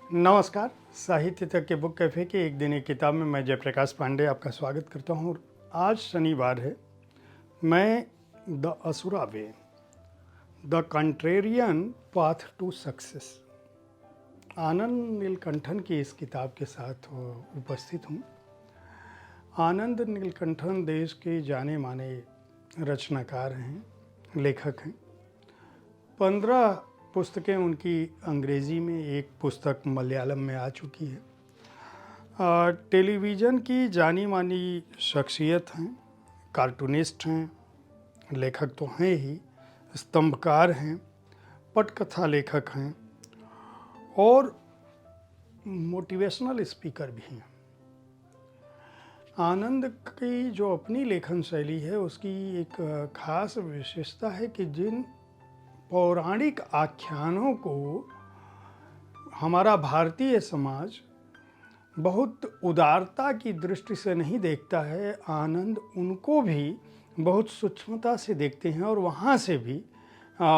नमस्कार। साहित्य तक के बुक कैफ़े के एक दिन एक किताब में मैं जयप्रकाश पांडे आपका स्वागत करता हूँ। आज शनिवार है। मैं the Asura way, the contrarian path to success, Anand Neelakantan की इस किताब के साथ उपस्थित हूँ। आनंद नीलकंठन देश के जाने माने रचनाकार हैं, लेखक हैं। 15 पुस्तकें उनकी अंग्रेज़ी में, एक पुस्तक मलयालम में आ चुकी है। टेलीविज़न की जानी मानी शख्सियत हैं, कार्टूनिस्ट हैं, लेखक तो हैं ही, स्तंभकार हैं, पटकथा लेखक हैं और मोटिवेशनल स्पीकर भी हैं। आनंद की जो अपनी लेखन शैली है उसकी एक ख़ास विशेषता है कि जिन पौराणिक आख्यानों को हमारा भारतीय समाज बहुत उदारता की दृष्टि से नहीं देखता है, आनंद उनको भी बहुत सूक्ष्मता से देखते हैं और वहाँ से भी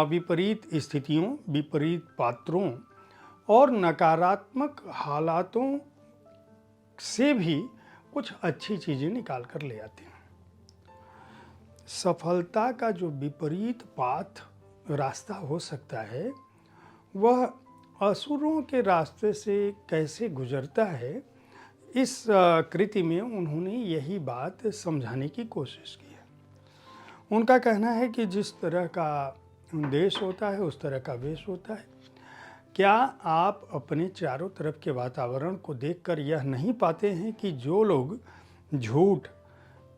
विपरीत स्थितियों, विपरीत पात्रों और नकारात्मक हालातों से भी कुछ अच्छी चीज़ें निकाल कर ले आते हैं। सफलता का जो विपरीत पाथ रास्ता हो सकता है वह असुरों के रास्ते से कैसे गुजरता है, इस कृति में उन्होंने यही बात समझाने की कोशिश की है। उनका कहना है कि जिस तरह का देश होता है उस तरह का वेश होता है। क्या आप अपने चारों तरफ के वातावरण को देखकर यह नहीं पाते हैं कि जो लोग झूठ,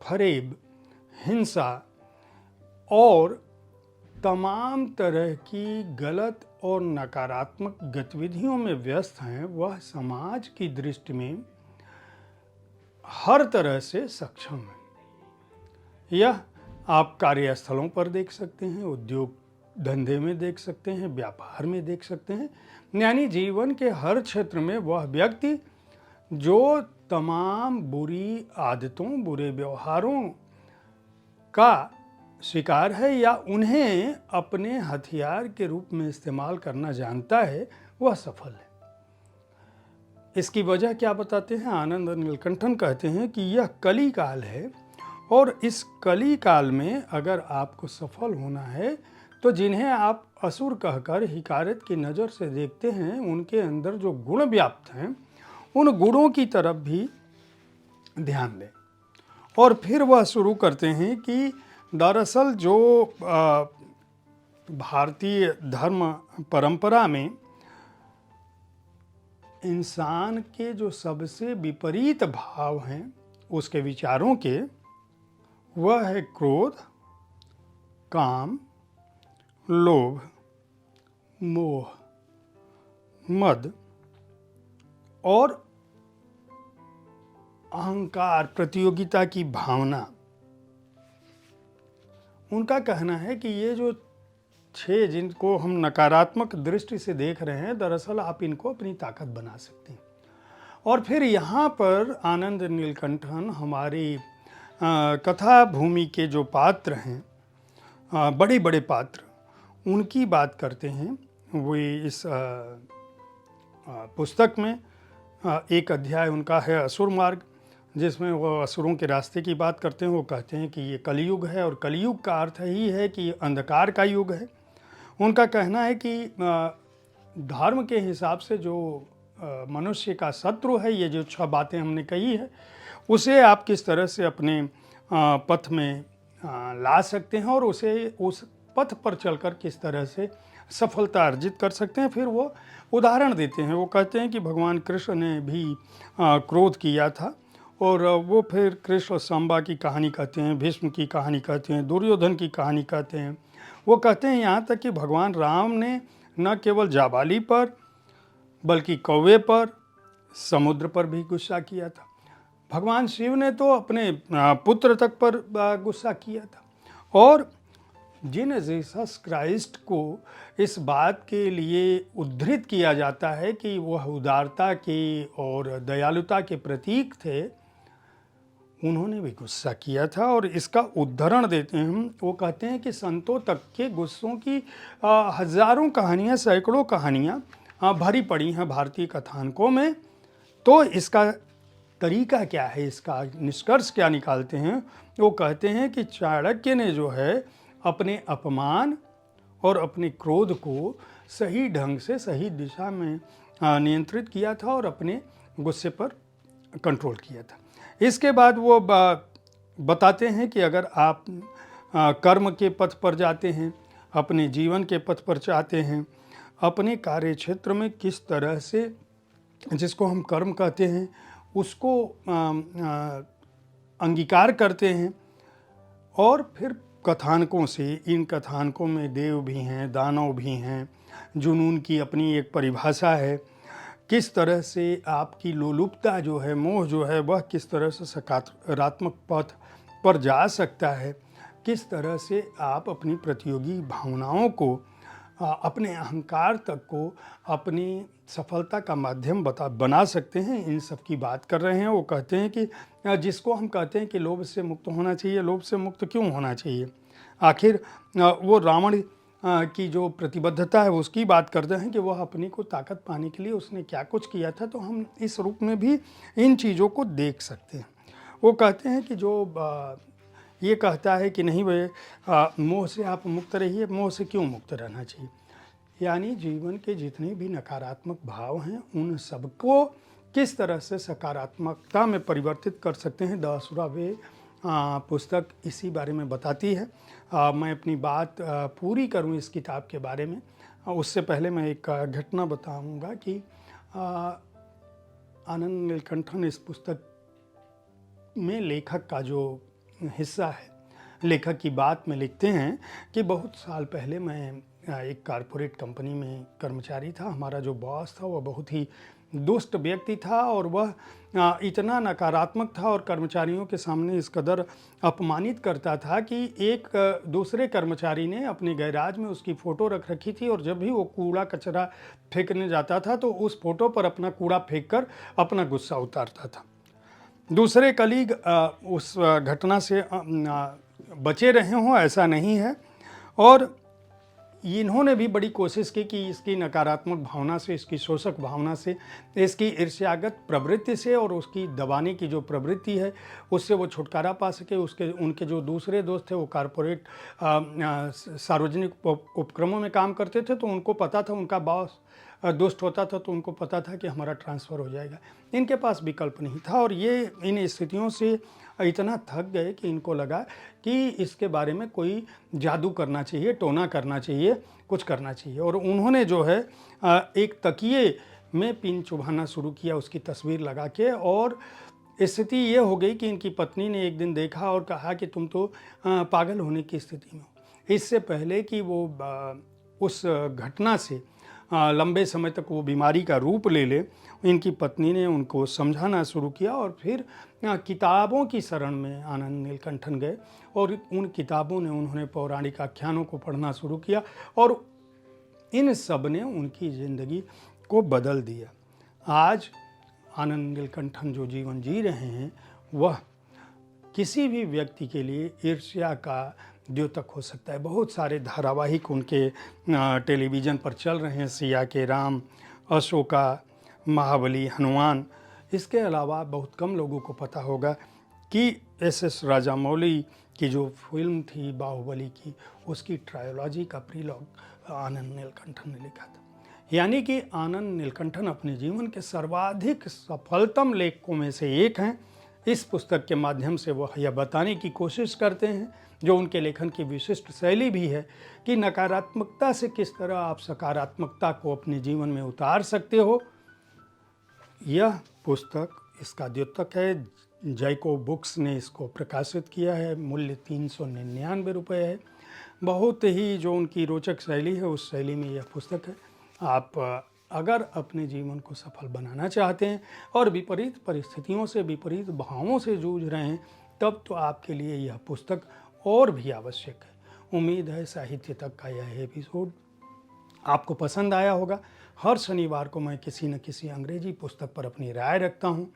फरेब, हिंसा और तमाम तरह की गलत और नकारात्मक गतिविधियों में व्यस्त हैं, वह समाज की दृष्टि में हर तरह से सक्षम है। यह आप कार्यस्थलों पर देख सकते हैं, उद्योग धंधे में देख सकते हैं, व्यापार में देख सकते हैं, यानी जीवन के हर क्षेत्र में वह व्यक्ति जो तमाम बुरी आदतों, बुरे व्यवहारों का शिकार है या उन्हें अपने हथियार के रूप में इस्तेमाल करना जानता है, वह सफल है। इसकी वजह क्या बताते हैं? आनंद नीलकंठन कहते हैं कि यह कली काल है और इस कली काल में अगर आपको सफल होना है तो जिन्हें आप असुर कहकर हिकारत की नज़र से देखते हैं, उनके अंदर जो गुण व्याप्त हैं, उन गुणों की तरफ भी ध्यान दें। और फिर वह शुरू करते हैं कि दरअसल जो भारतीय धर्म परंपरा में इंसान के जो सबसे विपरीत भाव हैं उसके विचारों के, वह है क्रोध, काम, लोभ, मोह, मद और अहंकार, प्रतियोगिता की भावना। उनका कहना है कि ये जो 6 जिनको हम नकारात्मक दृष्टि से देख रहे हैं, दरअसल आप इनको अपनी ताकत बना सकते हैं। और फिर यहाँ पर आनंद नीलकंठन हमारी कथा भूमि के जो पात्र हैं, बड़े बड़े पात्र, उनकी बात करते हैं। वो इस पुस्तक में एक अध्याय उनका है असुर मार्ग, जिसमें वो असुरों के रास्ते की बात करते हैं। वो कहते हैं कि ये कलयुग है और कलयुग का अर्थ ही है कि अंधकार का युग है। उनका कहना है कि धर्म के हिसाब से जो मनुष्य का शत्रु है, ये जो 6 बातें हमने कही है, उसे आप किस तरह से अपने पथ में ला सकते हैं और उसे उस पथ पर चलकर किस तरह से सफलता अर्जित कर सकते हैं। फिर वो उदाहरण देते हैं। वो कहते हैं कि भगवान कृष्ण ने भी क्रोध किया था और वो फिर कृष्ण और सांबा की कहानी कहते हैं, भीष्म की कहानी कहते हैं, दुर्योधन की कहानी कहते हैं। वो कहते हैं यहाँ तक कि भगवान राम ने न केवल जाबाली पर बल्कि कौवे पर, समुद्र पर भी गुस्सा किया था। भगवान शिव ने तो अपने पुत्र तक पर गुस्सा किया था। और जिन जीसस क्राइस्ट को इस बात के लिए उद्धृत किया जाता है कि वह उदारता के और दयालुता के प्रतीक थे, उन्होंने भी गुस्सा किया था। और इसका उदाहरण देते हैं हम। वो कहते हैं कि संतों तक के गुस्सों की हजारों कहानियाँ, सैकड़ों कहानियाँ भरी पड़ी हैं भारतीय कथानकों में। तो इसका तरीका क्या है, इसका निष्कर्ष क्या निकालते हैं? वो कहते हैं कि चाणक्य ने जो है अपने अपमान और अपने क्रोध को सही ढंग से सही दिशा में नियंत्रित किया था और अपने गुस्से पर कंट्रोल किया था। इसके बाद वो बताते हैं कि अगर आप कर्म के पथ पर जाते हैं, अपने जीवन के पथ पर चाहते हैं, अपने कार्य क्षेत्र में किस तरह से, जिसको हम कर्म कहते हैं, उसको अंगीकार करते हैं और फिर कथानकों से, इन कथानकों में देव भी हैं, दानव भी हैं, जुनून की अपनी एक परिभाषा है, किस तरह से आपकी लोलुपता जो है, मोह जो है, वह किस तरह से सकारात्मक पथ पर जा सकता है, किस तरह से आप अपनी प्रतियोगी भावनाओं को, अपने अहंकार तक को अपनी सफलता का माध्यम बना सकते हैं, इन सब की बात कर रहे हैं। वो कहते हैं कि जिसको हम कहते हैं कि लोभ से मुक्त होना चाहिए, लोभ से मुक्त क्यों होना चाहिए? आखिर वो रावण की जो प्रतिबद्धता है उसकी बात करते हैं कि वह अपनी को ताकत पाने के लिए उसने क्या कुछ किया था। तो हम इस रूप में भी इन चीज़ों को देख सकते हैं। वो कहते हैं कि जो ये कहता है कि नहीं भाई मोह से आप मुक्त रहिए, मोह से क्यों मुक्त रहना चाहिए? यानी जीवन के जितने भी नकारात्मक भाव हैं उन सबको किस तरह से सकारात्मकता में परिवर्तित कर सकते हैं, द असुरा वे पुस्तक इसी बारे में बताती है। मैं अपनी बात पूरी करूं इस किताब के बारे में, उससे पहले मैं एक घटना बताऊंगा कि आनंद नीलकंठन इस पुस्तक में लेखक का जो हिस्सा है, लेखक की बात में लिखते हैं कि बहुत साल पहले मैं एक कारपोरेट कंपनी में कर्मचारी था। हमारा जो बॉस था वह बहुत ही दुष्ट व्यक्ति था और वह इतना नकारात्मक था और कर्मचारियों के सामने इस कदर अपमानित करता था कि एक दूसरे कर्मचारी ने अपने गैराज में उसकी फ़ोटो रख रखी थी और जब भी वो कूड़ा कचरा फेंकने जाता था तो उस फोटो पर अपना कूड़ा फेंक कर अपना गुस्सा उतारता था। दूसरे कलीग उस घटना से बचे रहे हों ऐसा नहीं है, और इन्होंने भी बड़ी कोशिश की कि इसकी नकारात्मक भावना से, इसकी शोषक भावना से, इसकी ईर्ष्यागत प्रवृत्ति से और उसकी दबाने की जो प्रवृत्ति है उससे वो छुटकारा पा सके। उनके जो दूसरे दोस्त थे वो कारपोरेट सार्वजनिक उपक्रमों में काम करते थे, तो उनको पता था, उनका बॉस दुष्ट होता था तो उनको पता था कि हमारा ट्रांसफ़र हो जाएगा। इनके पास विकल्प नहीं था और ये इन स्थितियों से इतना थक गए कि इनको लगा कि इसके बारे में कोई जादू करना चाहिए, टोना करना चाहिए, कुछ करना चाहिए। और उन्होंने जो है एक तकिए में पिन चुभाना शुरू किया उसकी तस्वीर लगा के, और स्थिति ये हो गई कि इनकी पत्नी ने एक दिन देखा और कहा कि तुम तो पागल होने की स्थिति में हो। इससे पहले कि वो उस घटना से लंबे समय तक वो बीमारी का रूप ले ले, इनकी पत्नी ने उनको समझाना शुरू किया और फिर किताबों की शरण में आनंद नीलकंठन गए और उन किताबों ने, उन्होंने पौराणिक आख्यानों को पढ़ना शुरू किया और इन सब ने उनकी ज़िंदगी को बदल दिया। आज आनंद नीलकंठन जो जीवन जी रहे हैं वह किसी भी व्यक्ति के लिए ईर्ष्या का द्योतक हो सकता है। बहुत सारे धारावाहिक उनके टेलीविज़न पर चल रहे हैं, सिया के राम, अशोका, महाबली, हनुमान। इसके अलावा बहुत कम लोगों को पता होगा कि एस राजामौली की जो फिल्म थी बाहुबली की, उसकी ट्रायोलॉजी का प्रीलॉग आनंद नीलकंठन ने लिखा था। यानी कि आनंद नीलकंठन अपने जीवन के सर्वाधिक सफलतम लेखकों में से एक हैं। इस पुस्तक के माध्यम से वह यह बताने की कोशिश करते हैं, जो उनके लेखन की विशिष्ट शैली भी है, कि नकारात्मकता से किस तरह आप सकारात्मकता को अपने जीवन में उतार सकते हो। यह पुस्तक इसका द्योतक है। जैको बुक्स ने इसको प्रकाशित किया है। मूल्य 399 रुपये है। बहुत ही जो उनकी रोचक शैली है उस शैली में यह पुस्तक है। आप अगर अपने जीवन को सफल बनाना चाहते हैं और विपरीत परिस्थितियों से, विपरीत भावों से जूझ रहे हैं, तब तो आपके लिए यह पुस्तक और भी आवश्यक है। उम्मीद है साहित्य तक का यह एपिसोड आपको पसंद आया होगा। हर शनिवार को मैं किसी न किसी अंग्रेजी पुस्तक पर अपनी राय रखता हूँ।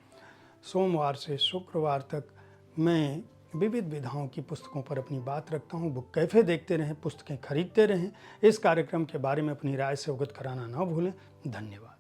सोमवार से शुक्रवार तक मैं विविध विधाओं की पुस्तकों पर अपनी बात रखता हूँ। बुक कैफ़े देखते रहें, पुस्तकें खरीदते रहें। इस कार्यक्रम के बारे में अपनी राय से अवगत कराना ना भूलें। धन्यवाद।